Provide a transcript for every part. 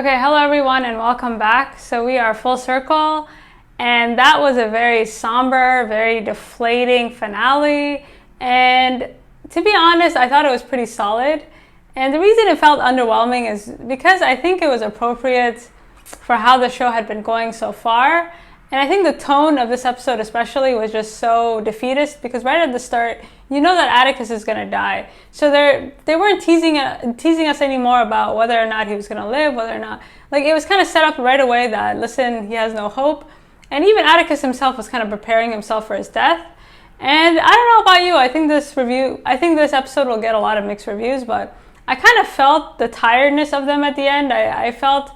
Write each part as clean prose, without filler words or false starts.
Okay, hello everyone and welcome back. So we are full circle, and that was a very somber, very deflating finale. And to be honest, I thought it was pretty solid. And the reason it felt underwhelming is because I think it was appropriate for how the show had been going so far. And I think the tone of this episode especially was just so defeatist, because right at the start, you know that Atticus is going to die. So they weren't teasing us anymore about whether or not he was going to live, whether or not... Like, it was kind of set up right away that, listen, he has no hope. And even Atticus himself was kind of preparing himself for his death. And I don't know about you, I think this episode will get a lot of mixed reviews, but I kind of felt the tiredness of them at the end. I felt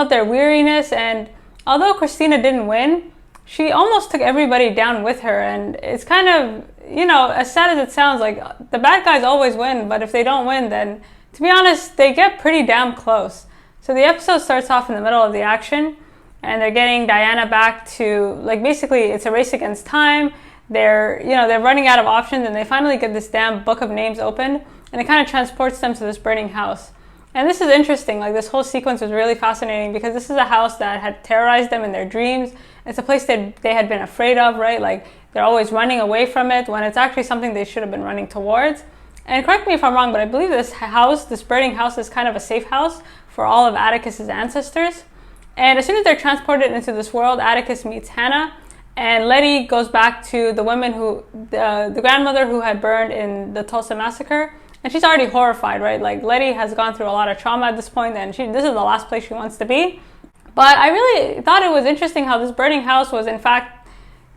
their weariness, and although Christina didn't win, she almost took everybody down with her. And it's kind of, you know, as sad as it sounds, like, the bad guys always win, but if they don't win, then, to be honest, they get pretty damn close. So the episode starts off in the middle of the action, and they're getting Diana back to, like, basically it's a race against time. They're running out of options, and they finally get this damn book of names opened, and it kind of transports them to this burning house. And this is interesting. Like, this whole sequence was really fascinating because this is a house that had terrorized them in their dreams. It's a place that they had been afraid of, right? Like, they're always running away from it when it's actually something they should have been running towards. And correct me if I'm wrong, but I believe this burning house is kind of a safe house for all of Atticus's ancestors. And as soon as they're transported into this world, Atticus meets Hannah, and Letty goes back to the women the grandmother who had burned in the Tulsa massacre. And she's already horrified, right? Like, Letty has gone through a lot of trauma at this point, and this is the last place she wants to be. But I really thought it was interesting how this burning house was, in fact,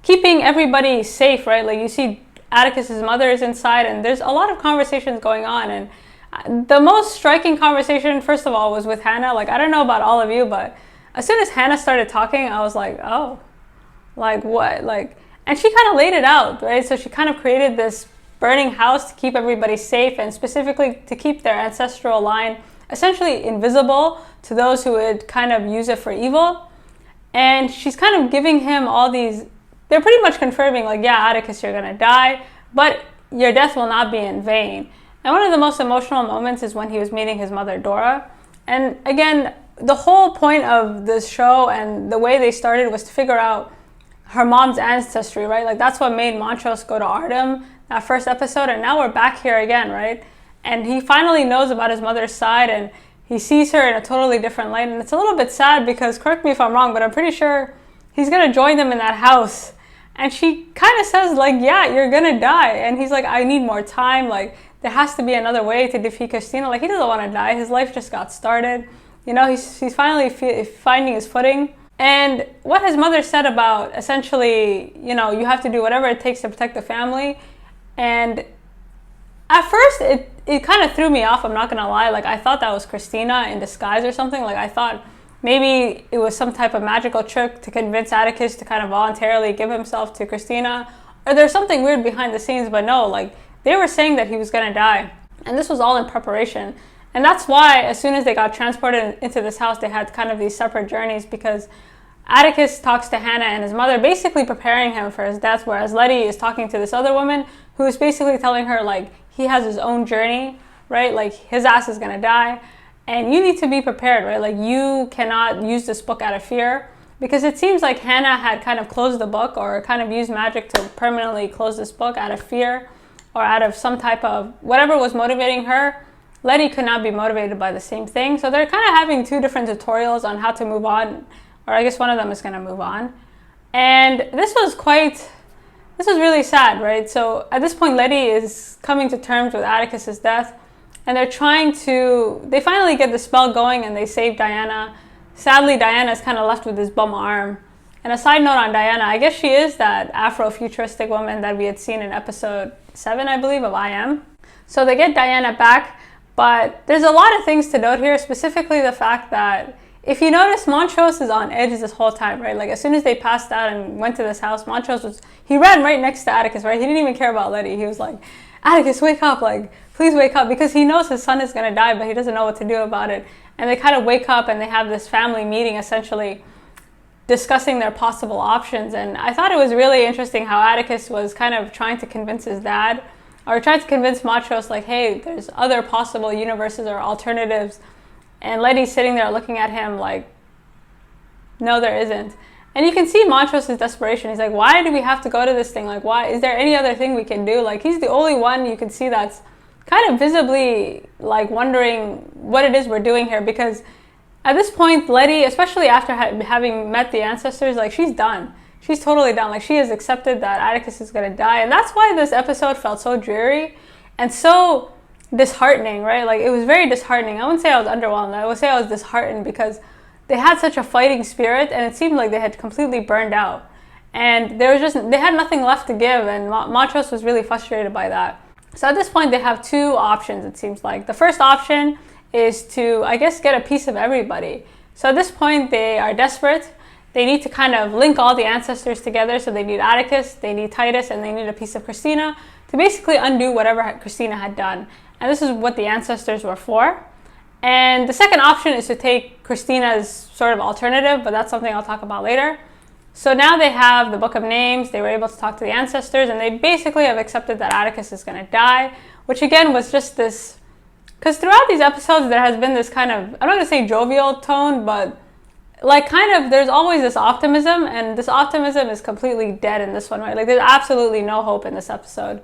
keeping everybody safe, right? Like, you see Atticus's mother is inside, and there's a lot of conversations going on. And the most striking conversation, first of all, was with Hannah. Like, I don't know about all of you, but as soon as Hannah started talking, I was like, oh, like, what? Like, and she kind of laid it out, right? So she kind of created this burning house to keep everybody safe, and specifically to keep their ancestral line essentially invisible to those who would kind of use it for evil. And she's kind of giving him all these, they're pretty much confirming, like, yeah, Atticus, you're gonna die, but your death will not be in vain. And one of the most emotional moments is when he was meeting his mother, Dora. And again, the whole point of this show and the way they started was to figure out her mom's ancestry, right? Like, that's what made Montrose go to Artem that first episode, and now we're back here again, right? And he finally knows about his mother's side, and he sees her in a totally different light. And it's a little bit sad because, correct me if I'm wrong, but I'm pretty sure he's gonna join them in that house. And she kind of says, like, yeah, you're gonna die. And he's like, I need more time. Like, there has to be another way to defeat Christina. Like, he doesn't want to die. His life just got started. You know, he's finally finding his footing. And what his mother said about, essentially, you know, you have to do whatever it takes to protect the family. And at first, it kind of threw me off, I'm not going to lie. Like, I thought that was Christina in disguise or something. Like, I thought maybe it was some type of magical trick to convince Atticus to kind of voluntarily give himself to Christina. Or there's something weird behind the scenes, but no, like, they were saying that he was going to die. And this was all in preparation. And that's why, as soon as they got transported into this house, they had kind of these separate journeys, because Atticus talks to Hannah and his mother, basically preparing him for his death, whereas Letty is talking to this other woman who is basically telling her, like, he has his own journey, right? Like, his ass is gonna die, and you need to be prepared, right? Like, you cannot use this book out of fear, because it seems like Hannah had kind of closed the book, or kind of used magic to permanently close this book out of fear, or out of some type of whatever was motivating her. Letty could not be motivated by the same thing. So they're kind of having two different tutorials on how to move on, or I guess one of them is going to move on. And this was really sad, right? So at this point, Letty is coming to terms with Atticus's death, and they finally get the spell going, and they save Diana. Sadly, Diana is kind of left with this bum arm. And a side note on Diana, I guess she is that Afro-futuristic woman that we had seen in episode 7, I believe, of I Am. So they get Diana back, but there's a lot of things to note here, specifically the fact that, if you notice, Montrose is on edge this whole time, right? Like, as soon as they passed out and went to this house, he ran right next to Atticus, right? He didn't even care about Letty. He was like, Atticus, wake up, like, please wake up, because he knows his son is going to die, but he doesn't know what to do about it. And they kind of wake up, and they have this family meeting, essentially discussing their possible options. And I thought it was really interesting how Atticus was kind of trying to convince his dad, or trying to convince Montrose, like, hey, there's other possible universes or alternatives And Letty's sitting there looking at him like, no, there isn't. And you can see Montrose's desperation. He's like, why do we have to go to this thing? Like, why? Is there any other thing we can do? Like, he's the only one you can see that's kind of visibly like wondering what it is we're doing here, because at this point, Letty, especially after having met the ancestors, like, she's done. She's totally done. Like, she has accepted that Atticus is going to die. And that's why this episode felt so dreary and so disheartening, right? Like, it was very disheartening. I wouldn't say I was underwhelmed. I would say I was disheartened because they had such a fighting spirit and it seemed like they had completely burned out. And they had nothing left to give, and Montrose was really frustrated by that. So at this point, they have two options, it seems like. The first option is to, I guess, get a piece of everybody. So at this point, they are desperate. They need to kind of link all the ancestors together. So they need Atticus, they need Titus, and they need a piece of Christina to basically undo whatever Christina had done. And this is what the ancestors were for. And the second option is to take Christina's sort of alternative, but that's something I'll talk about later. So now they have the Book of Names. They were able to talk to the ancestors, and they basically have accepted that Atticus is going to die, which again was just this, because throughout these episodes there has been this kind of, I'm not going to say jovial tone, but like kind of there's always this optimism, and this optimism is completely dead in this one, right? Like, there's absolutely no hope in this episode.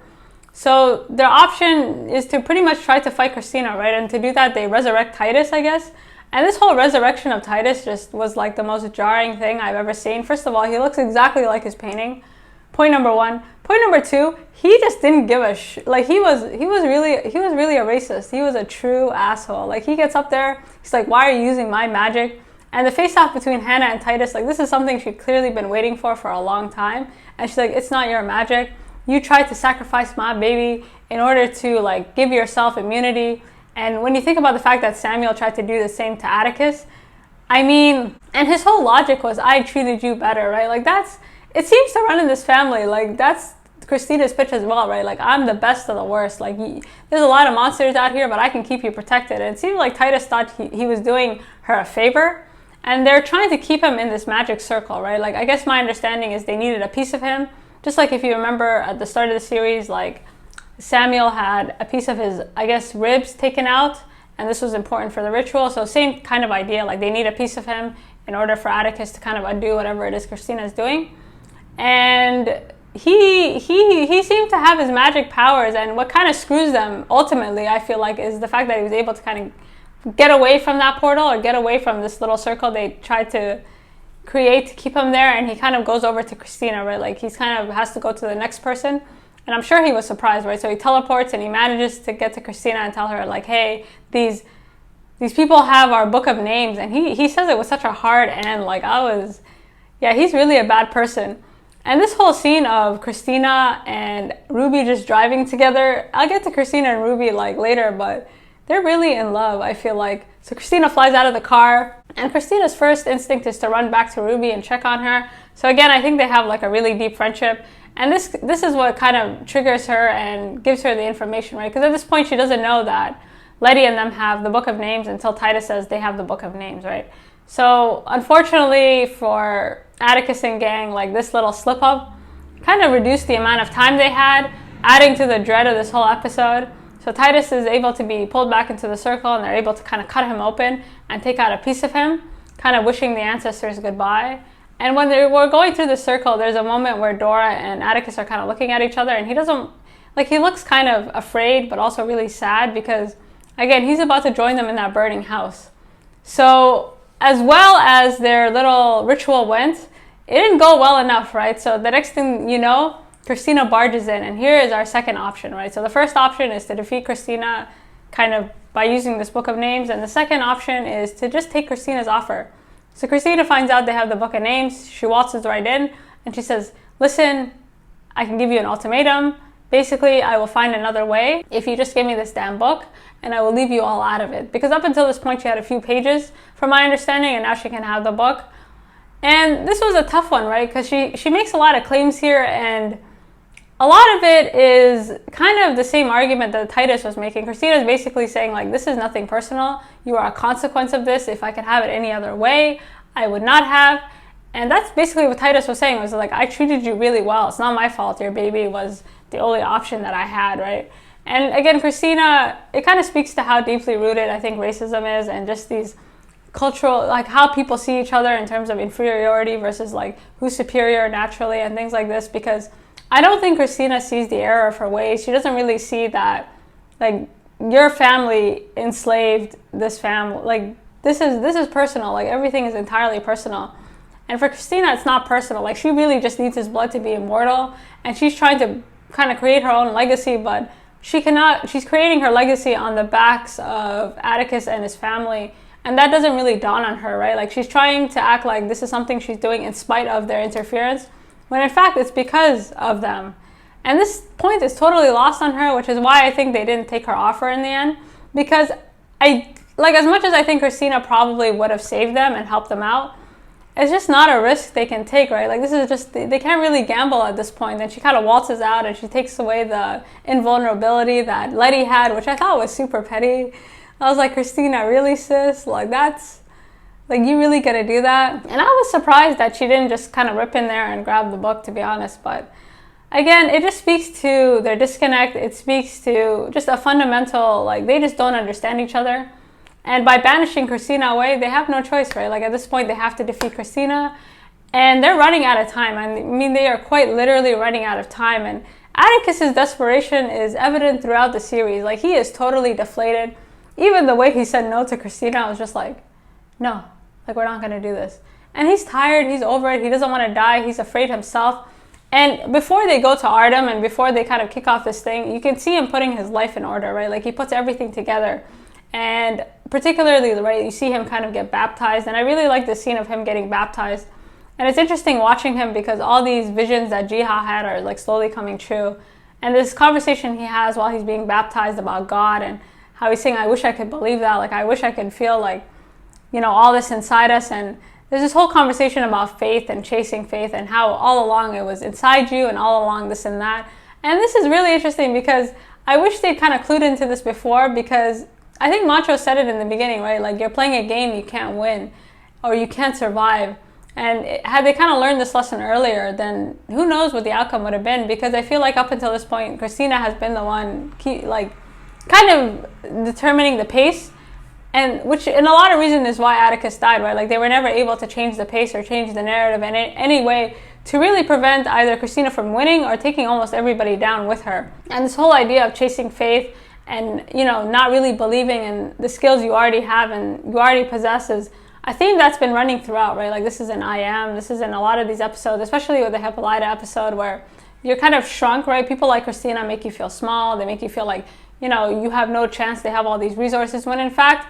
So their option is to pretty much try to fight Christina, right? And to do that, they resurrect Titus, I guess. And this whole resurrection of Titus just was like the most jarring thing I've ever seen. First of all, he looks exactly like his painting. Point number one. Point number two, he just didn't give a like he was really a racist. He was a true asshole. Like, he gets up there, he's like, why are you using my magic? And the face-off between Hannah and Titus, like, this is something she'd clearly been waiting for a long time. And she's like, it's not your magic. You tried to sacrifice my baby in order to, like, give yourself immunity. And when you think about the fact that Samuel tried to do the same to Atticus, I mean, and his whole logic was, I treated you better, right? Like, it seems to run in this family. Like, that's Christina's pitch as well, right? Like, I'm the best of the worst. Like, there's a lot of monsters out here, but I can keep you protected. And it seemed like Titus thought he was doing her a favor. And they're trying to keep him in this magic circle, right? Like, I guess my understanding is they needed a piece of him. Just like if you remember at the start of the series, like, Samuel had a piece of his, I guess, ribs taken out, and this was important for the ritual. So same kind of idea, like, they need a piece of him in order for Atticus to kind of undo whatever it is Christina is doing. And he seemed to have his magic powers, and what kind of screws them ultimately, I feel like, is the fact that he was able to kind of get away from that portal, or get away from this little circle they tried to create to keep him there, and he kind of goes over to Christina, right? Like, he's kind of has to go to the next person. And I'm sure he was surprised, right? So he teleports and he manages to get to Christina and tell her, like, hey, these people have our Book of Names. And he says it with such a hard end. Like, he's really a bad person. And this whole scene of Christina and Ruby just driving together, I'll get to Christina and Ruby, like, later, but they're really in love, I feel like. So Christina flies out of the car, and Christina's first instinct is to run back to Ruby and check on her. So again, I think they have, like, a really deep friendship. And this is what kind of triggers her and gives her the information, right? Because at this point, she doesn't know that Letty and them have the Book of Names until Titus says they have the Book of Names, right? So unfortunately for Atticus and gang, like, this little slip-up kind of reduced the amount of time they had, adding to the dread of this whole episode. So Titus is able to be pulled back into the circle, and they're able to kind of cut him open and take out a piece of him, kind of wishing the ancestors goodbye. And when they were going through the circle, there's a moment where Dora and Atticus are kind of looking at each other, and he looks kind of afraid, but also really sad, because, again, he's about to join them in that burning house. So as well as their little ritual went, it didn't go well enough, right? So the next thing you know, Christina barges in, and here is our second option, right? So the first option is to defeat Christina kind of by using this Book of Names, and the second option is to just take Christina's offer. So Christina finds out they have the Book of Names. She waltzes right in, and she says, listen, I can give you an ultimatum. Basically, I will find another way if you just give me this damn book, and I will leave you all out of it. Because up until this point, she had a few pages, from my understanding, and now she can have the book. And this was a tough one, right? Because she makes a lot of claims here, and a lot of it is kind of the same argument that Titus was making. Christina's basically saying, like, this is nothing personal. You are a consequence of this. If I could have it any other way, I would not have. And that's basically what Titus was saying. Was like, I treated you really well. It's not my fault. Your baby was the only option that I had, right? And again, Christina, it kind of speaks to how deeply rooted I think racism is, and just these cultural, like how people see each other in terms of inferiority versus like who's superior naturally and things like this. Because I don't think Christina sees the error of her ways. She doesn't really see that like your family enslaved this family. Like this is personal. Like everything is entirely personal. And for Christina, it's not personal. Like she really just needs his blood to be immortal, and she's trying to kind of create her own legacy, but she cannot. She's creating her legacy on the backs of Atticus and his family, and that doesn't really dawn on her, right? Like she's trying to act like this is something she's doing in spite of their interference, when in fact it's because of them. And this point is totally lost on her, which is why I think they didn't take her offer in the end. Because as much as I think Christina probably would have saved them and helped them out, it's just not a risk they can take, right? Like this is just, they can't really gamble at this point. And she kind of waltzes out and she takes away the invulnerability that Letty had, which I thought was super petty. I was like, Christina, really, sis? Like that's, like you really gonna do that? And I was surprised that she didn't just kind of rip in there and grab the book, to be honest. But again, it just speaks to their disconnect. It speaks to just a fundamental, like they just don't understand each other. And by banishing Christina away, they have no choice, right? Like at this point, they have to defeat Christina, and they're running out of time. I mean, they are quite literally running out of time. And Atticus's desperation is evident throughout the series. Like he is totally deflated. Even the way he said no to Christina, I was just like, no, like we're not gonna do this. And he's tired, he's over it, he doesn't want to die, he's afraid himself. And before they go to Artem and before they kind of kick off this thing, you can see him putting his life in order, right? Like he puts everything together. And particularly, right, you see him kind of get baptized. And I really like the scene of him getting baptized. And it's interesting watching him because all these visions that Ji-Ha had are like slowly coming true. And this conversation he has while he's being baptized about God and how he's saying, I wish I could believe that. Like, I wish I could feel like, you know, all this inside us. And there's this whole conversation about faith and chasing faith and how all along it was inside you and all along this and that. And this is really interesting because I wish they'd kind of clued into this before, because I think Macho said it in the beginning, right? Like you're playing a game you can't win or you can't survive. And had they kind of learned this lesson earlier, then who knows what the outcome would have been? Because I feel like up until this point, Christina has been the one kind of determining the pace, and which in a lot of reasons is why Atticus died, right? Like they were never able to change the pace or change the narrative in any way to really prevent either Christina from winning or taking almost everybody down with her. And this whole idea of chasing faith and, you know, not really believing in the skills you already have and you already possess is a theme that's been running throughout, right? Like this is in I Am, this is in a lot of these episodes, especially with the Hippolyta episode where you're kind of shrunk, right? People like Christina make you feel small. They make you feel like, you know, you have no chance. They have all these resources, when in fact,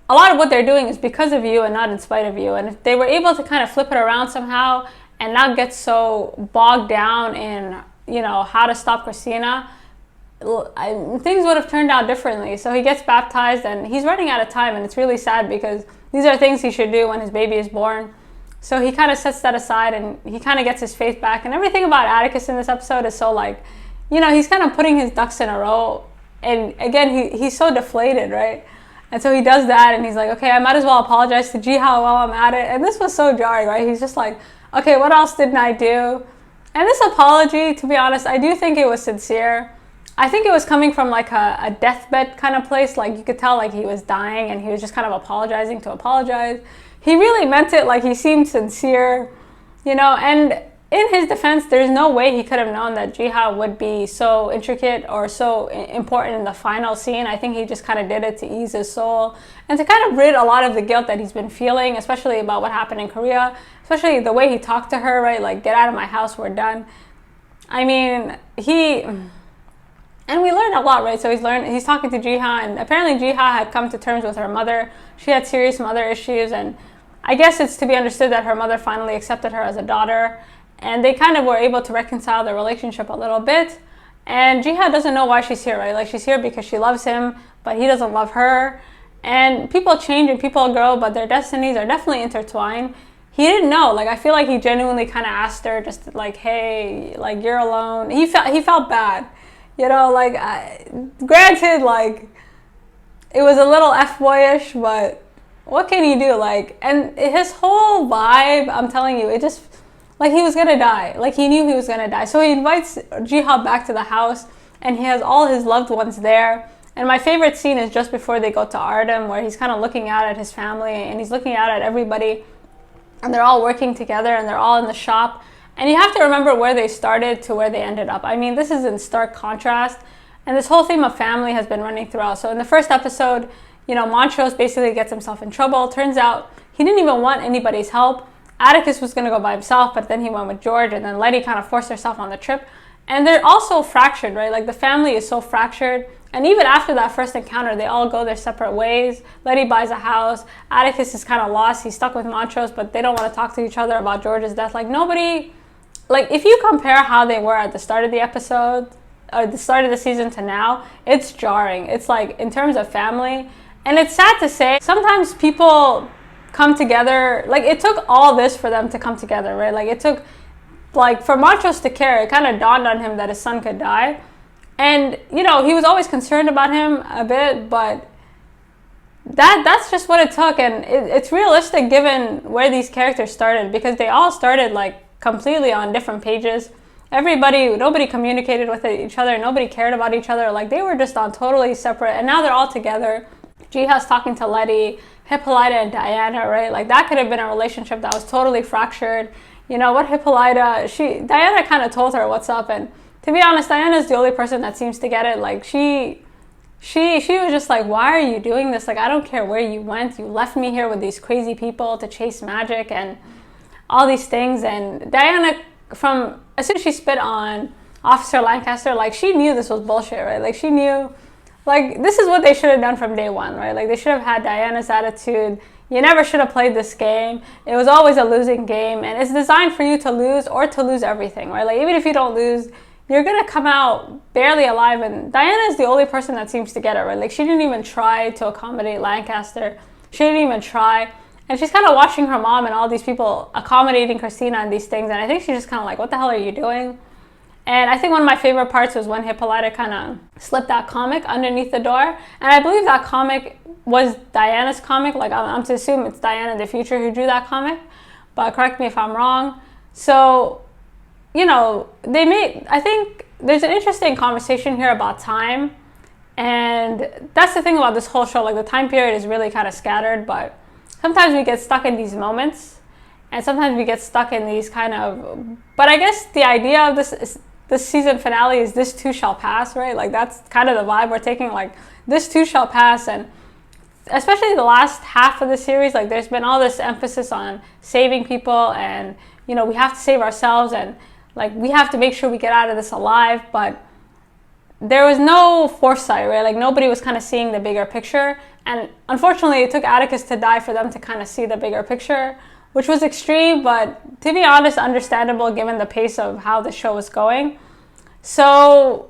a lot of what they're doing is because of you and not in spite of you. And if they were able to kind of flip it around somehow and not get so bogged down in, you know, how to stop Christina, things would have turned out differently. So he gets baptized and he's running out of time, and it's really sad because these are things he should do when his baby is born. So he kind of sets that aside and he kind of gets his faith back. And everything about Atticus in this episode is so like, you know, he's kind of putting his ducks in a row. And again, he's so deflated, right? And so he does that and he's like, okay, I might as well apologize to Ji-Ha while I'm at it. And this was so jarring, right? He's just like, okay, what else didn't I do? And this apology, to be honest, I do think it was sincere. I think it was coming from like a deathbed kind of place. Like you could tell like he was dying and he was just kind of apologizing to apologize. He really meant it. Like he seemed sincere, you know. And in his defense, there's no way he could have known that Ji-Ha would be so intricate or so important in the final scene. I think he just kind of did it to ease his soul and to kind of rid a lot of the guilt that he's been feeling, especially about what happened in Korea, especially the way he talked to her, right? Like, get out of my house, we're done. I mean, and we learned a lot, right? So he's talking to Ji-Ha, and apparently Ji-Ha had come to terms with her mother. She had serious mother issues, and I guess it's to be understood that her mother finally accepted her as a daughter, and they kind of were able to reconcile their relationship a little bit. And Ji-Ha doesn't know why she's here, right? Like she's here because she loves him, but he doesn't love her. And people change and people grow, but their destinies are definitely intertwined. He didn't know. Like I feel like he genuinely kind of asked her, just like, hey, like you're alone. He felt bad. You know, like, granted, like, it was a little F-boyish, but what can you do? Like, and his whole vibe, I'm telling you, it just, like, he was gonna die. Like, he knew he was gonna die. So he invites Ji-Ha back to the house, and he has all his loved ones there. And my favorite scene is just before they go to Artem, where he's kind of looking out at his family and he's looking out at everybody, and they're all working together and they're all in the shop. And you have to remember where they started to where they ended up. I mean, this is in stark contrast, and this whole theme of family has been running throughout. So in the first episode, Montrose basically gets himself in trouble. Turns out he didn't even want anybody's help. Atticus was going to go by himself, but then he went with George, and then Letty kind of forced herself on the trip. And they're also fractured, right? Like, the family is so fractured. And even after that first encounter, they all go their separate ways. Letty buys a house. Atticus is kind of lost. He's stuck with Montrose, but they don't want to talk to each other about George's death. Like, nobody... Like, if you compare how they were at the start of the episode, or the start of the season to now, it's jarring. It's like, in terms of family. And it's sad to say, sometimes people come together. Like, it took all this for them to come together, right? Like, it took... Like, for Montrose to care, it kind of dawned on him that his son could die. And, he was always concerned about him a bit, but that's just what it took. And it's realistic given where these characters started, because they all started, like, completely on different pages. Nobody communicated with each other. Nobody cared about each other. Like, they were just on totally separate, and now they're all together. Ji-Ha's talking to Letty, Hippolyta and Diana, right? Like, that could have been a relationship that was totally fractured. What Hippolyta, Diana kind of told her what's up, and to be honest, Diana's the only person that seems to get it. Like, she was just like, why are you doing this? Like, I don't care where you went. You left me here with these crazy people to chase magic and all these things. And Diana, as soon as she spit on Officer Lancaster, like, she knew this was bullshit, right? Like, she knew, like, this is what they should have done from day one, right? Like, they should have had Diana's attitude. You never should have played this game. It was always a losing game, and it's designed for you to lose or to lose everything, right? Like, even if you don't lose, you're gonna come out barely alive. And Diana is the only person that seems to get it, right? Like, she didn't even try to accommodate Lancaster. She didn't even try. And she's kind of watching her mom and all these people accommodating Christina and these things. And I think she's just kind of like, what the hell are you doing? And I think one of my favorite parts was when Hippolyta kind of slipped that comic underneath the door. And I believe that comic was Diana's comic. Like, I'm to assume it's Diana in the future who drew that comic. But correct me if I'm wrong. So, I think there's an interesting conversation here about time. And that's the thing about this whole show. Like, the time period is really kind of scattered, but sometimes we get stuck in these moments, and sometimes we get stuck in these kind of... But I guess the idea of this season finale is this too shall pass, right? Like, that's kind of the vibe we're taking. Like, this too shall pass. And especially the last half of the series, like, there's been all this emphasis on saving people, and, we have to save ourselves, and, like, we have to make sure we get out of this alive. But there was no foresight, right? Like, nobody was kind of seeing the bigger picture. And unfortunately, it took Atticus to die for them to kind of see the bigger picture, which was extreme, but to be honest, understandable given the pace of how the show was going. So,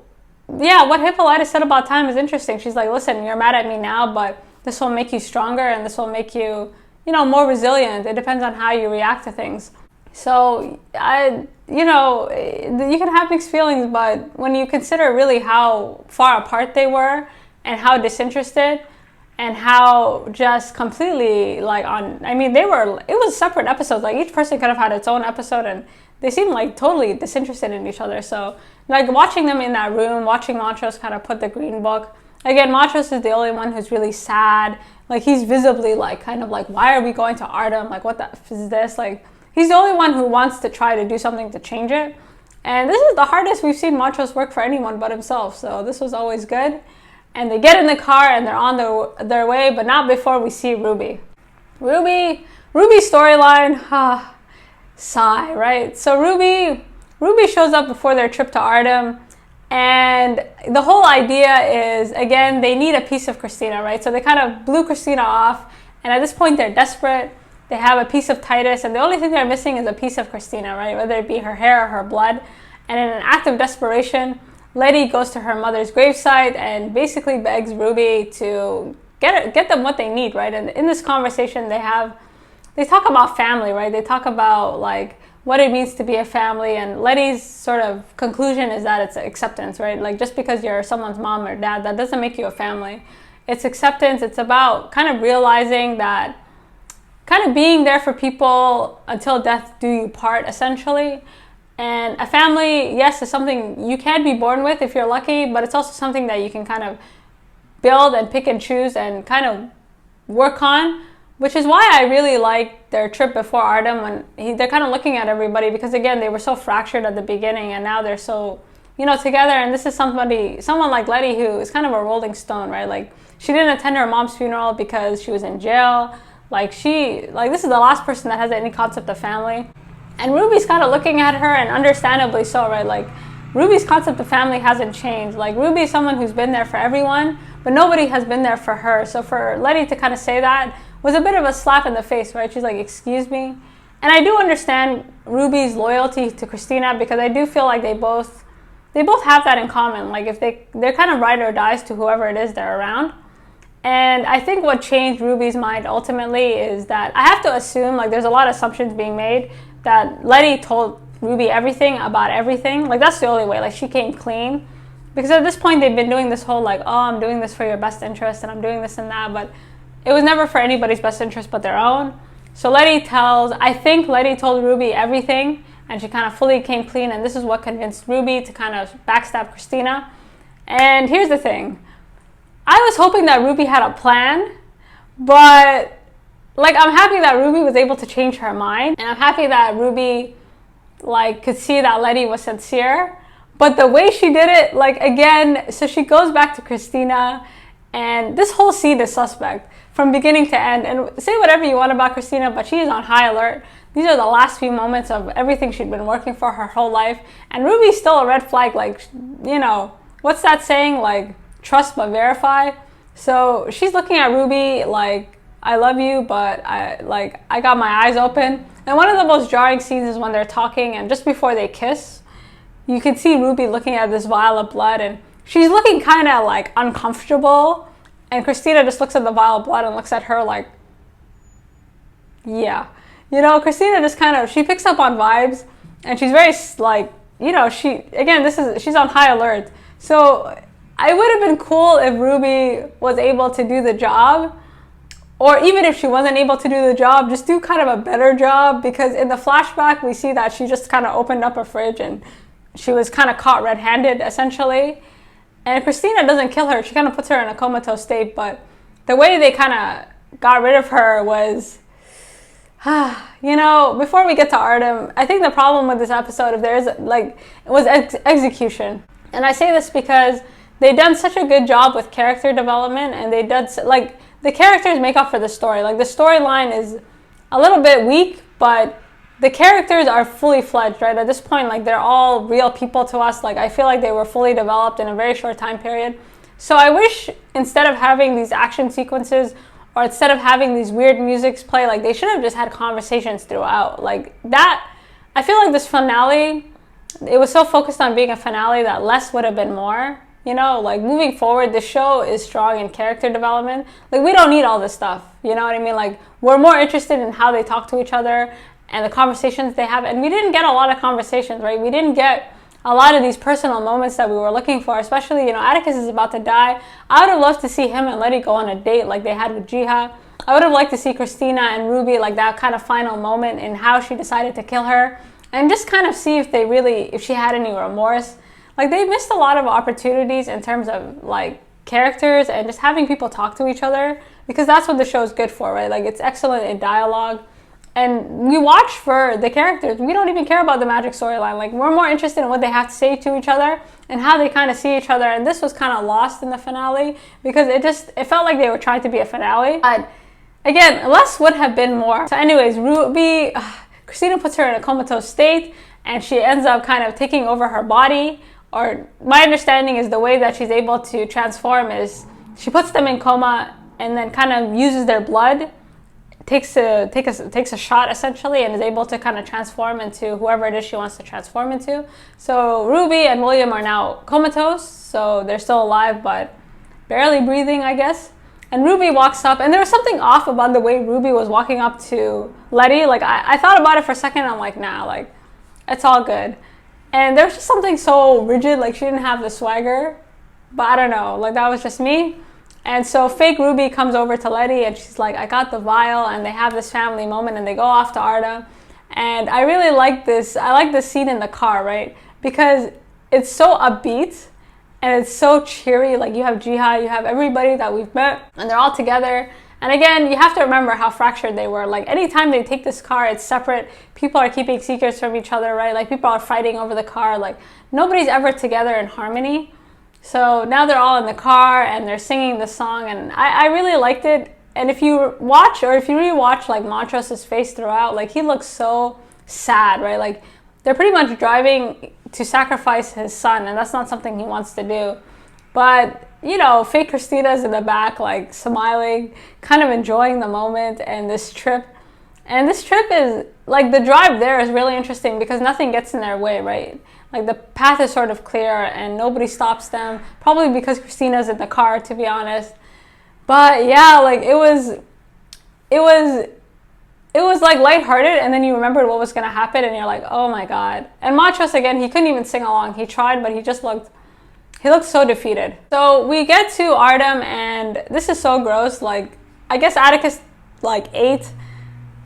yeah, what Hippolyta said about time is interesting. She's like, listen, you're mad at me now, but this will make you stronger, and this will make you, more resilient. It depends on how you react to things. So, you can have mixed feelings, but when you consider really how far apart they were and how disinterested and how just completely it was separate episodes. Like, each person could have had its own episode, and they seemed like totally disinterested in each other. So, like, watching them in that room, watching Montrose kind of put the green book. Again, Montrose is the only one who's really sad. Like, he's visibly like, kind of like, why are we going to Artem? Like, what the f is this? Like, he's the only one who wants to try to do something to change it. And this is the hardest we've seen Montrose work for anyone but himself. So this was always good. And they get in the car and they're on their way, but not before we see Ruby. Ruby's storyline, sigh, right? So Ruby shows up before their trip to Artem, and the whole idea is, again, they need a piece of Christina, right? So they kind of blew Christina off, and at this point they're desperate. They have a piece of Titus, and the only thing they're missing is a piece of Christina, right? Whether it be her hair or her blood. And in an act of desperation, Letty goes to her mother's gravesite and basically begs Ruby to get them what they need, right? And in this conversation they talk about family, right? They talk about, like, what it means to be a family, and Letty's sort of conclusion is that it's acceptance, right? Like, just because you're someone's mom or dad, that doesn't make you a family. It's acceptance. It's about kind of realizing that, kind of being there for people until death do you part, essentially. And a family, yes, is something you can be born with if you're lucky, but it's also something that you can kind of build and pick and choose and kind of work on, which is why I really like their trip before Artem when they're kind of looking at everybody, because again, they were so fractured at the beginning and now they're so, together. And this is someone like Letty, who is kind of a rolling stone, right? Like, she didn't attend her mom's funeral because she was in jail. This is the last person that has any concept of family. And Ruby's kind of looking at her, and understandably so, right? Like, Ruby's concept of family hasn't changed. Like, Ruby's someone who's been there for everyone, but nobody has been there for her. So for Letty to kind of say that was a bit of a slap in the face, right? She's like, excuse me. And I do understand Ruby's loyalty to Christina, because I do feel like they both have that in common. Like, if they're kind of ride or dies to whoever it is they're around. And I think what changed Ruby's mind ultimately is that I have to assume, like, there's a lot of assumptions being made, that Letty told Ruby everything about everything. Like, that's the only way. Like, she came clean. Because at this point, they've been doing this whole, like, oh, I'm doing this for your best interest, and I'm doing this and that. But it was never for anybody's best interest but their own. So I think Letty told Ruby everything, and she kind of fully came clean. And this is what convinced Ruby to kind of backstab Christina. And here's the thing. I was hoping that Ruby had a plan, but I'm happy that Ruby was able to change her mind, and I'm happy that Ruby could see that Letty was sincere. But the way she did it, again, so she goes back to Christina, and this whole scene is suspect from beginning to end. And say whatever you want about Christina, but she is on high alert. These are the last few moments of everything she'd been working for her whole life, and Ruby's still a red flag. What's that saying? Trust but verify. So she's looking at Ruby like, I love you, but I got my eyes open. And one of the most jarring scenes is when they're talking, and just before they kiss, you can see Ruby looking at this vial of blood, and she's looking kind of uncomfortable. And Christina just looks at the vial of blood and looks at her like, yeah. Christina just she picks up on vibes, and she's very she's on high alert. So it would have been cool if Ruby was able to do the job, or even if she wasn't able to do the job, just do kind of a better job, because in the flashback, we see that she just kind of opened up a fridge and she was kind of caught red-handed, essentially. And Christina doesn't kill her. She kind of puts her in a comatose state, but the way they kind of got rid of her was, before we get to Artem, I think the problem with this episode, if there is, was execution. And I say this because they've done such a good job with character development, and they did, the characters make up for the story. The storyline is a little bit weak, but the characters are fully fledged, right? At this point, they're all real people to us. I feel like they were fully developed in a very short time period. So I wish, instead of having these action sequences, or instead of having these weird musics play, they should have just had conversations throughout. I feel like this finale, it was so focused on being a finale that less would have been more. Moving forward, the show is strong in character development. We don't need all this stuff. You know what I mean? We're more interested in how they talk to each other and the conversations they have. And we didn't get a lot of conversations, right? We didn't get a lot of these personal moments that we were looking for, especially, Atticus is about to die. I would have loved to see him and Letty go on a date like they had with Ji-Ha. I would have liked to see Christina and Ruby, that kind of final moment in how she decided to kill her, and just kind of see if she had any remorse. They missed a lot of opportunities in terms of characters and just having people talk to each other, because that's what the show is good for, right? It's excellent in dialogue, and we watch for the characters. We don't even care about the magic storyline. We're more interested in what they have to say to each other and how they kind of see each other. And this was kind of lost in the finale, because it felt like they were trying to be a finale. But again, less would have been more. So anyways, Christina puts her in a comatose state, and she ends up kind of taking over her body. Or my understanding is the way that she's able to transform is she puts them in coma and then kind of uses their blood, takes a shot essentially, and is able to kind of transform into whoever it is she wants to transform into. So Ruby and William are now comatose, so they're still alive but barely breathing, I guess. And Ruby walks up, and there was something off about the way Ruby was walking up to Letty. I thought about it for a second, and I'm like, nah, it's all good. And there was just something so rigid, she didn't have the swagger. But I don't know, that was just me. And so fake Ruby comes over to Letty, and she's like, I got the vial, and they have this family moment, and they go off to Artem. And I really like this. I like this scene in the car, right? Because it's so upbeat and it's so cheery. Like you have Ji-Ha, you have everybody that we've met, and they're all together. And again, you have to remember how fractured they were. Like anytime they take this car, it's separate. People are keeping secrets from each other, right? Like people are fighting over the car. Like nobody's ever together in harmony. So now they're all in the car and they're singing the song, and I really liked it. And if you watch, or if you rewatch like Montrose's face throughout, like he looks so sad, right? Like they're pretty much driving to sacrifice his son, and that's not something he wants to do. But, you know, fake Christina's in the back, like smiling, kind of enjoying the moment and this trip. And this trip is, like the drive there is really interesting because nothing gets in their way, right? Like the path is sort of clear and nobody stops them, probably because Christina's in the car, to be honest. But yeah, like it was like lighthearted, and then you remembered what was going to happen and you're like, oh my God. And Montrose, again, he couldn't even sing along. He tried, but he looked so defeated. So we get to Artem, and this is so gross. Like, I guess Atticus like ate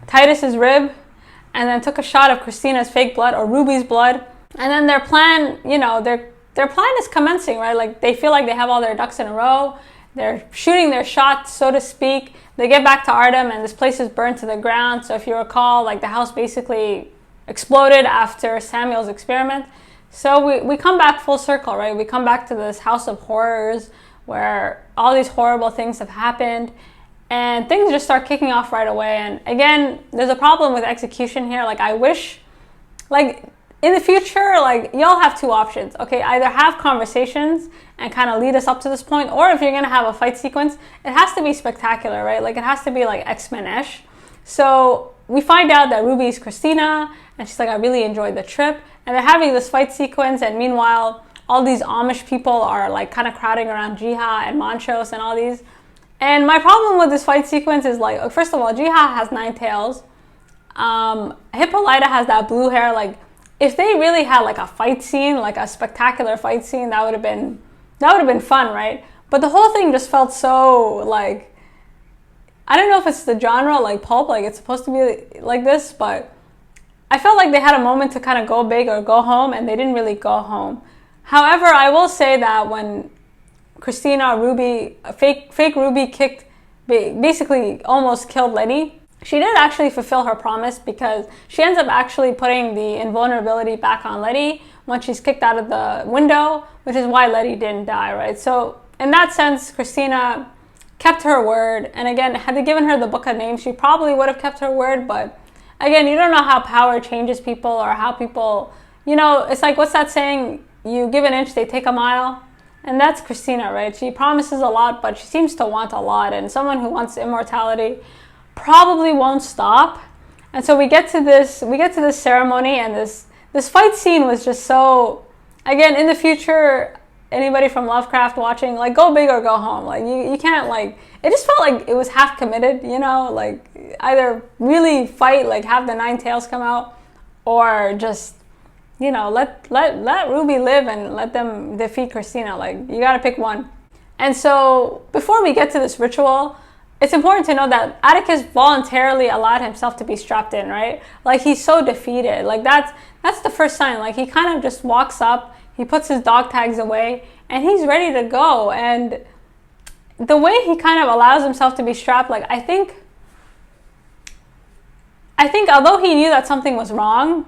Titus's rib and then took a shot of Christina's fake blood, or Ruby's blood. And then their plan, you know, their plan is commencing, right? Like they feel like they have all their ducks in a row. They're shooting their shot, so to speak. They get back to Artem and this place is burned to the ground. So if you recall, like the house basically exploded after Samuel's experiment. So we come back full circle, right? We come back to this house of horrors where all these horrible things have happened and things just start kicking off right away. And again, there's a problem with execution here. Like I wish, like in the future, like y'all have two options. Okay, either have conversations and kind of lead us up to this point, or if you're gonna have a fight sequence, it has to be spectacular, right? Like it has to be like X-Men-ish. So we find out that Ruby's Christina, and she's like, I really enjoyed the trip. And they're having this fight sequence, and meanwhile, all these Amish people are like kind of crowding around Ji-Ha and Montrose and all these. And my problem with this fight sequence is like, first of all, Ji-Ha has 9 tails. Hippolyta has that blue hair. Like, if they really had like a fight scene, like a spectacular fight scene, that would have been fun, right? But the whole thing just felt so like, I don't know if it's the genre, like pulp, like it's supposed to be like this, but I felt like they had a moment to kind of go big or go home, and they didn't really go home. However, I will say that when Christina, Ruby, fake Ruby basically almost killed Letty, she did actually fulfill her promise, because she ends up actually putting the invulnerability back on Letty when she's kicked out of the window, which is why Letty didn't die, right? So in that sense, Christina kept her word. And again, had they given her the book of names, she probably would have kept her word. But again, you don't know how power changes people, or how people, you know, it's like, what's that saying? You give an inch, they take a mile. And that's Christina, right? She promises a lot, but she seems to want a lot. And someone who wants immortality probably won't stop. And so we get to this ceremony, and this fight scene was just so, again, in the future, anybody from Lovecraft watching, like, go big or go home. Like you can't, like, it just felt like it was half committed, you know, like either really fight, like have the 9 tails come out, or just, you know, let Ruby live and let them defeat Christina. Like, you got to pick one. And so before we get to this ritual, it's important to know that Atticus voluntarily allowed himself to be strapped in, right? Like, he's so defeated. Like, that's the first sign. Like, he kind of just walks up, he puts his dog tags away, and he's ready to go. And the way he kind of allows himself to be strapped, like, I think although he knew that something was wrong,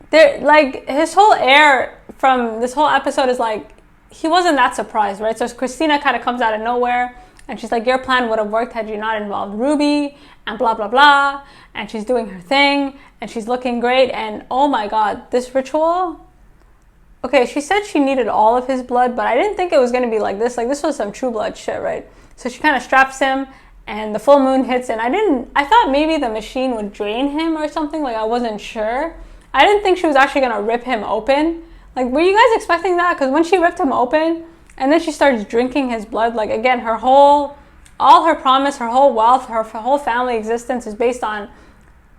there, like, his whole air from this whole episode is like, he wasn't that surprised, right? So Christina kind of comes out of nowhere, and she's like, your plan would have worked had you not involved Ruby, and blah, blah, blah. And she's doing her thing, and she's looking great. And oh my God, this ritual. Okay, she said she needed all of his blood, but I didn't think it was going to be like this. Like, this was some True Blood shit, right? So she kind of straps him, and the full moon hits, and I thought maybe the machine would drain him or something. Like, I wasn't sure. I didn't think she was actually going to rip him open. Like, were you guys expecting that? Because when she ripped him open, and then she starts drinking his blood, like, again, all her promise, her whole wealth, her whole family existence is based on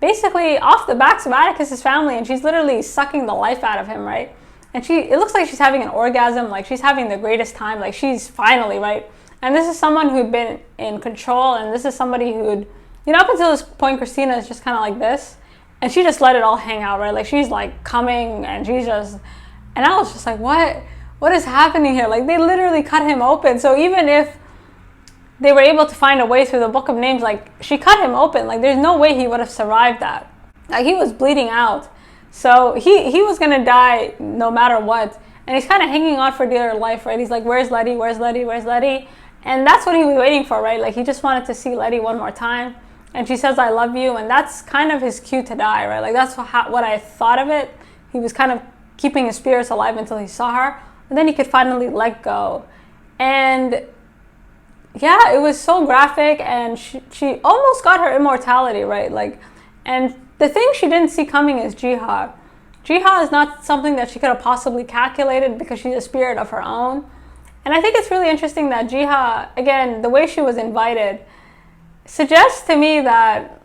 basically off the backs of Atticus's family, and she's literally sucking the life out of him, right? And it looks like she's having an orgasm, like she's having the greatest time, like she's finally, right? And this is someone who'd been in control, and this is somebody who'd, up until this point, Christina is just kind of like this, and she just let it all hang out, right? Like, she's like coming, and and I was just like, what is happening here? Like, they literally cut him open. So even if they were able to find a way through the Book of Names, like, she cut him open. Like, there's no way he would have survived that. Like, he was bleeding out. So he was gonna die no matter what. And he's kind of hanging on for dear life, right? He's like, where's Letty? Where's Letty? Where's Letty? And that's what he was waiting for, right? Like, he just wanted to see Letty one more time. And she says, I love you. And that's kind of his cue to die, right? Like, that's what I thought of it. He was kind of keeping his spirits alive until he saw her. And then he could finally let go. And yeah, it was so graphic. And she almost got her immortality, right? Like, and the thing she didn't see coming is Ji-Ha. Ji-Ha is not something that she could have possibly calculated because she's a spirit of her own. And I think it's really interesting that Ji-Ha, again, the way she was invited, suggests to me that,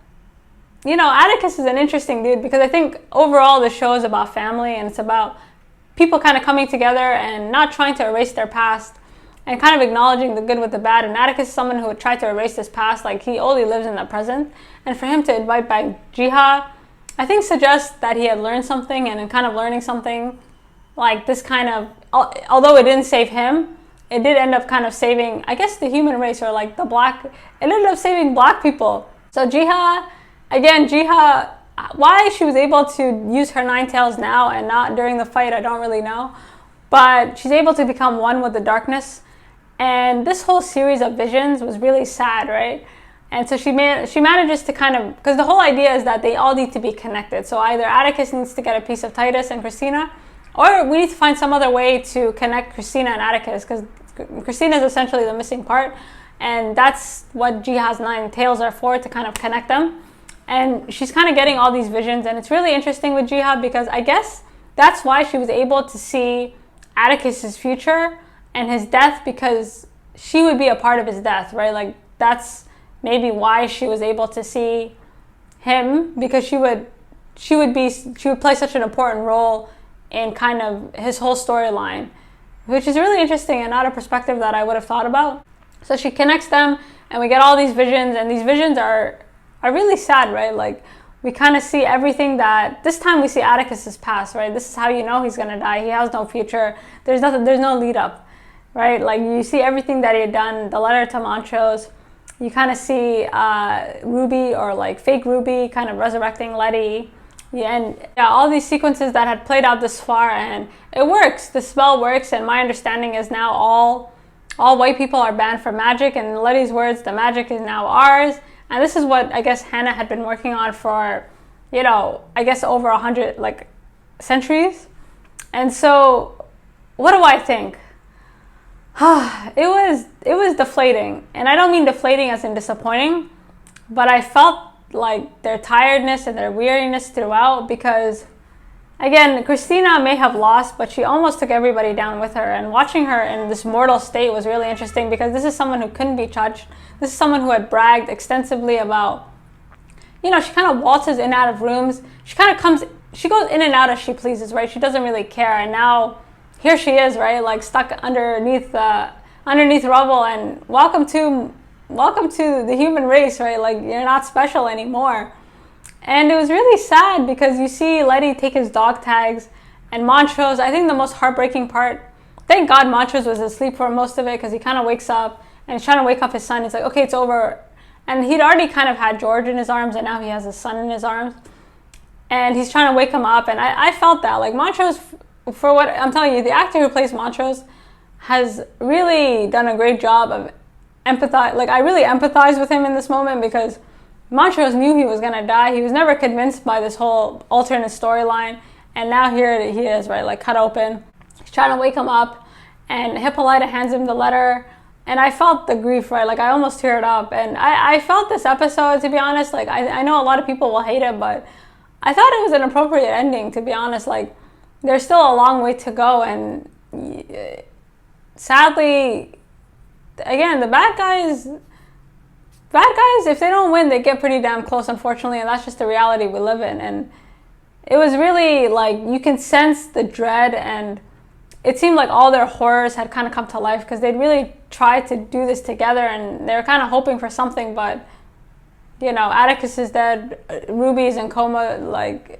Atticus is an interesting dude, because I think overall the show is about family, and it's about people kind of coming together and not trying to erase their past and kind of acknowledging the good with the bad. And Atticus is someone who would try to erase his past, like, he only lives in the present. And for him to invite back Ji-Ha, I think suggests that he had learned something, and in kind of learning something like this kind of, although it didn't save him, it did end up kind of saving, I guess, the human race, or like it ended up saving black people. So Ji-Ha, why she was able to use her 9 tails now and not during the fight, I don't really know. But she's able to become one with the darkness. And this whole series of visions was really sad, right? And so she manages to kind of, because the whole idea is that they all need to be connected. So either Atticus needs to get a piece of Titus and Christina, or we need to find some other way to connect Christina and Atticus, because Christina is essentially the missing part. And that's what Ji-Ha's 9 tails are for, to kind of connect them. And she's kind of getting all these visions. And it's really interesting with Ji-Ha, because I guess that's why she was able to see Atticus's future and his death, because she would be a part of his death, right? Like, that's maybe why she was able to see him, because she would play such an important role in kind of his whole storyline, which is really interesting and not a perspective that I would have thought about. So she connects them, and we get all these visions, and these visions are really sad, right? Like, we kind of see everything that, this time we see Atticus's past, right? This is how you know he's gonna die. He has no future. There's no lead up, right? Like, you see everything that he had done, the letter to Montrose. You kind of see Ruby, or like fake Ruby, kind of resurrecting Letty. Yeah, and all these sequences that had played out this far, and it works. The spell works, and my understanding is now all white people are banned from magic, and in Letty's words, the magic is now ours. And this is what I guess Hannah had been working on for, I guess over 100 centuries. And so, what do I think? It was deflating, and I don't mean deflating as in disappointing, but I felt like their tiredness and their weariness throughout, because again, Christina may have lost, but she almost took everybody down with her, and watching her in this mortal state was really interesting, because this is someone who couldn't be touched. This is someone who had bragged extensively about, she kind of waltzes in and out of rooms. She goes in and out as she pleases, right? She doesn't really care, and now here she is, right? Like, stuck underneath rubble, and welcome to the human race, right? Like, you're not special anymore. And it was really sad, because you see Letty take his dog tags, and Montrose, I think the most heartbreaking part, thank God Montrose was asleep for most of it, because he kind of wakes up and he's trying to wake up his son. He's like, okay, it's over. And he'd already kind of had George in his arms, and now he has his son in his arms, and he's trying to wake him up. And I felt that, like, Montrose, for what I'm telling you, the actor who plays Montrose has really done a great job of empathize. Like, I really empathize with him in this moment, because Montrose knew he was gonna die. He was never convinced by this whole alternate storyline, and now here he is, right? Like, cut open. He's trying to wake him up, and Hippolyta hands him the letter, and I felt the grief, right? Like, I almost teared up, and I felt this episode, to be honest. Like, I know a lot of people will hate it, but I thought it was an appropriate ending, to be honest. Like, there's still a long way to go, and sadly, again, the bad guys, if they don't win, they get pretty damn close, unfortunately, and that's just the reality we live in. And it was really, like, you can sense the dread, and it seemed like all their horrors had kind of come to life, because they'd really tried to do this together, and they were kind of hoping for something, but you know, Atticus is dead, Ruby's in coma, like,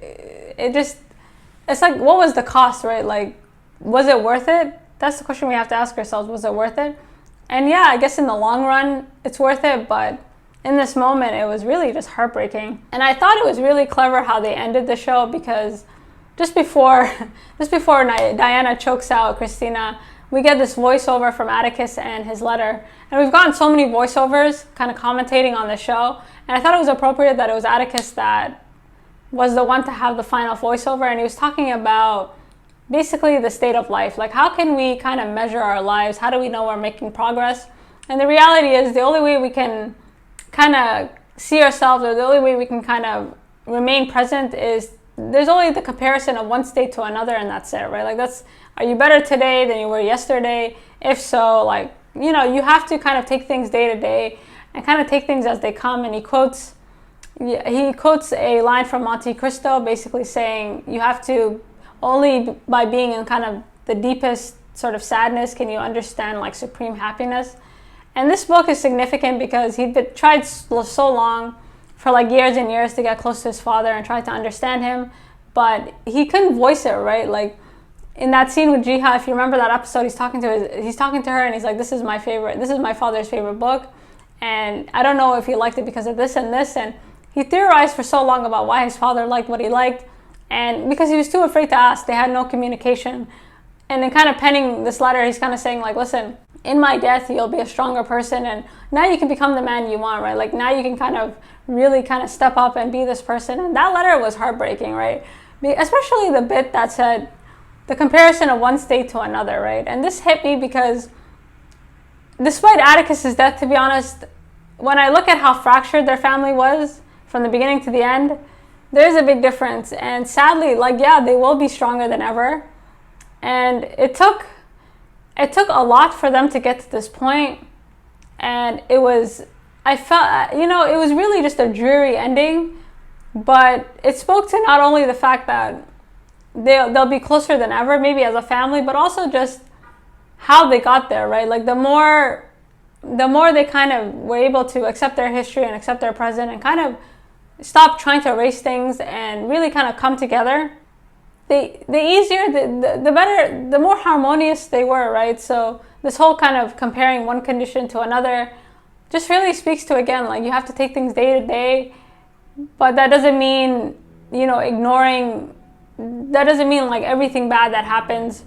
it's like, what was the cost, right? Like, was it worth it? That's the question we have to ask ourselves. Was it worth it? And yeah, I guess in the long run, it's worth it, but in this moment, it was really just heartbreaking. And I thought it was really clever how they ended the show, because just before Diana chokes out Christina, we get this voiceover from Atticus and his letter. And we've gotten so many voiceovers kind of commentating on the show. And I thought it was appropriate that it was Atticus that was the one to have the final voiceover. And he was talking about basically the state of life. Like, how can we kind of measure our lives? How do we know we're making progress? And the reality is, the only way we can kind of see ourselves, or the only way we can kind of remain present, is there's only the comparison of one state to another, and that's it, right? Like, that's, are you better today than you were yesterday? If so, like, you know, you have to kind of take things day to day and kind of take things as they come. And he quotes a line from Monte Cristo, basically saying, you have to, only by being in kind of the deepest sort of sadness can you understand like supreme happiness. And this book is significant because he'd tried so long, for like years and years, to get close to his father and try to understand him, but he couldn't voice it, right? Like, in that scene with Ji-Ha, if you remember that episode, he's talking to her and he's like, this is my father's favorite book, and I don't know if he liked it because of this and this. And he theorized for so long about why his father liked what he liked, and because he was too afraid to ask, they had no communication. And in kind of penning this letter, he's kind of saying like, listen, in my death, you'll be a stronger person, and now you can become the man you want, right? Like, now you can kind of really kind of step up and be this person. And that letter was heartbreaking, right? Especially the bit that said the comparison of one state to another, right? And this hit me because despite Atticus's death, to be honest, when I look at how fractured their family was from the beginning to the end, there's a big difference. And sadly, like, yeah, they will be stronger than ever. And it took a lot for them to get to this point. And I felt, you know, it was really just a dreary ending, but it spoke to not only the fact that they'll be closer than ever, maybe as a family, but also just how they got there, right? Like, the more they kind of were able to accept their history and accept their present and kind of stop trying to erase things and really kind of come together, the easier, the better, the more harmonious they were, right? So this whole kind of comparing one condition to another just really speaks to, again, like, you have to take things day to day, but that doesn't mean, you know, that doesn't mean like everything bad that happens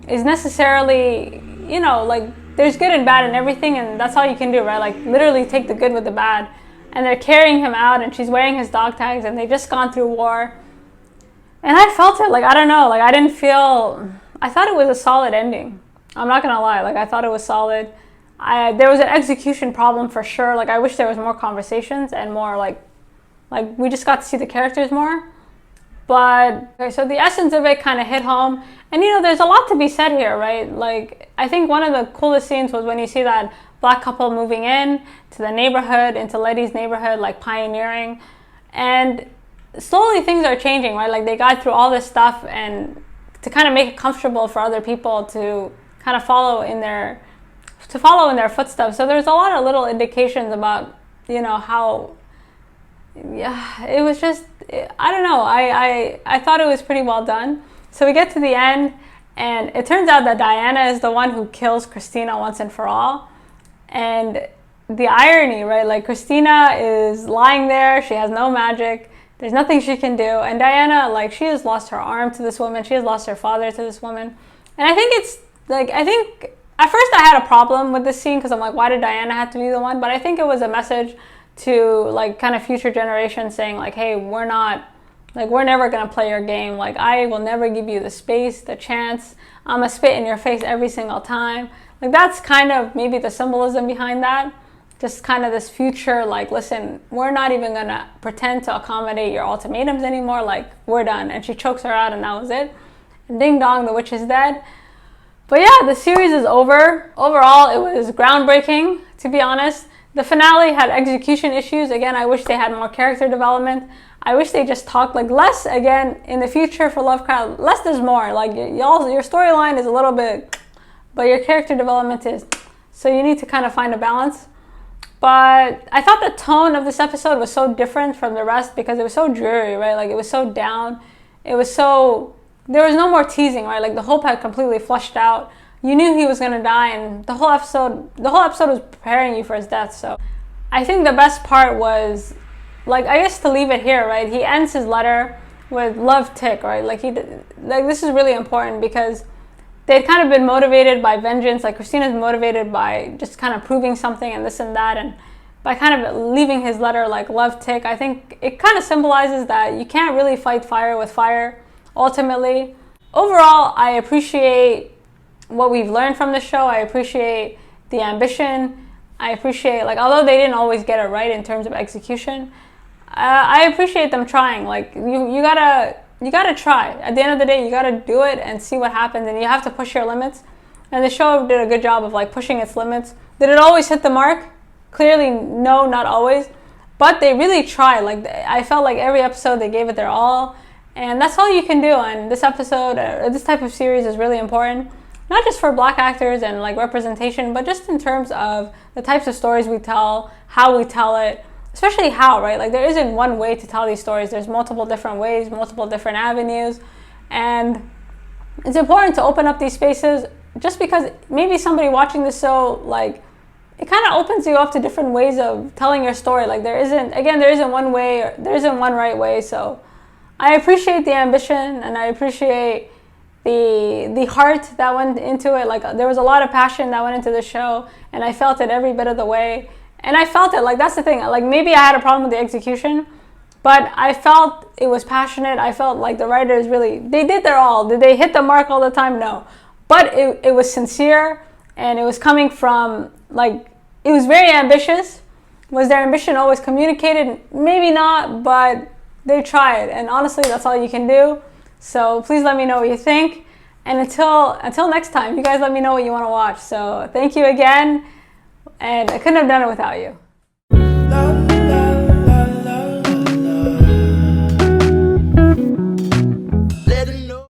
is necessarily, you know, like, there's good and bad in everything, and that's all you can do, right? Like, literally take the good with the bad. And they're carrying him out, and she's wearing his dog tags, and they've just gone through war. And I felt it, like, I don't know, like, I thought it was a solid ending. I'm not gonna lie, like, I thought it was solid. There was an execution problem for sure. Like, I wish there was more conversations and more like we just got to see the characters more. But okay, so the essence of it kind of hit home. And, you know, there's a lot to be said here, right? Like, I think one of the coolest scenes was when you see that black couple moving in to the neighborhood, into Letty's neighborhood, like, pioneering. And slowly things are changing, right? Like, they got through all this stuff, and to kind of make it comfortable for other people to kind of follow in their footsteps. So there's a lot of little indications about, you know, how, yeah, it was just, I don't know, I thought it was pretty well done. So we get to the end, and it turns out that Diana is the one who kills Christina once and for all. And the irony, right? Like, Christina is lying there, she has no magic, there's nothing she can do. And Diana, like, she has lost her arm to this woman, she has lost her father to this woman. And I think it's, like, at first I had a problem with this scene because I'm like, why did Diana have to be the one? But I think it was a message to, like, kind of future generations saying, like, hey, we're never going to play your game. Like, I will never give you the space, the chance. I'm going to spit in your face every single time. Like, that's kind of maybe the symbolism behind that. Just kind of this future, like, listen, we're not even going to pretend to accommodate your ultimatums anymore. Like, we're done. And she chokes her out, and that was it. And ding dong, the witch is dead. But yeah, the series is over. Overall, it was groundbreaking, to be honest. The finale had execution issues. Again, I wish they had more character development. I wish they just talked, like, less, again, in the future for Lovecraft, less is more. Like, your storyline is a little bit, but your character development is. So you need to kind of find a balance. But I thought the tone of this episode was so different from the rest because it was so dreary, right? Like, it was so down. It was so... There was no more teasing, right? Like, the hope had completely flushed out. You knew he was going to die, and the whole episode was preparing you for his death. So I think the best part was, like, I guess to leave it here, right? He ends his letter with love tick, right? Like, this is really important because they'd kind of been motivated by vengeance. Like, Christina's motivated by just kind of proving something and this and that, and by kind of leaving his letter like love tick, I think it kind of symbolizes that you can't really fight fire with fire, ultimately. Overall, I appreciate what we've learned from the show. I appreciate the ambition. I appreciate, like, although they didn't always get it right in terms of execution, I appreciate them trying. Like, you gotta try. At the end of the day, you gotta do it and see what happens, and you have to push your limits. And the show did a good job of, like, pushing its limits. Did it always hit the mark? Clearly, no, not always. But they really tried. Like, I felt like every episode they gave it their all, and that's all you can do. And this episode, this type of series is really important, not just for Black actors and, like, representation, but just in terms of the types of stories we tell, how we tell it, especially how, right? Like, there isn't one way to tell these stories. There's multiple different ways, multiple different avenues, and it's important to open up these spaces just because maybe somebody watching this show, like, it kind of opens you up to different ways of telling your story. Like, there isn't one way, or there isn't one right way. So I appreciate the ambition, and I appreciate the heart that went into it. Like, there was a lot of passion that went into the show, and I felt it every bit of the way. And I felt it, like, that's the thing. Like, maybe I had a problem with the execution, but I felt it was passionate. I felt like the writers really, they did their all. Did they hit the mark all the time? No. But it was sincere, and it was coming from, like, it was very ambitious. Was their ambition always communicated? Maybe not, but they tried. And honestly, that's all you can do. So please let me know what you think. And until next time, you guys let me know what you want to watch. So thank you again. And I couldn't have done it without you.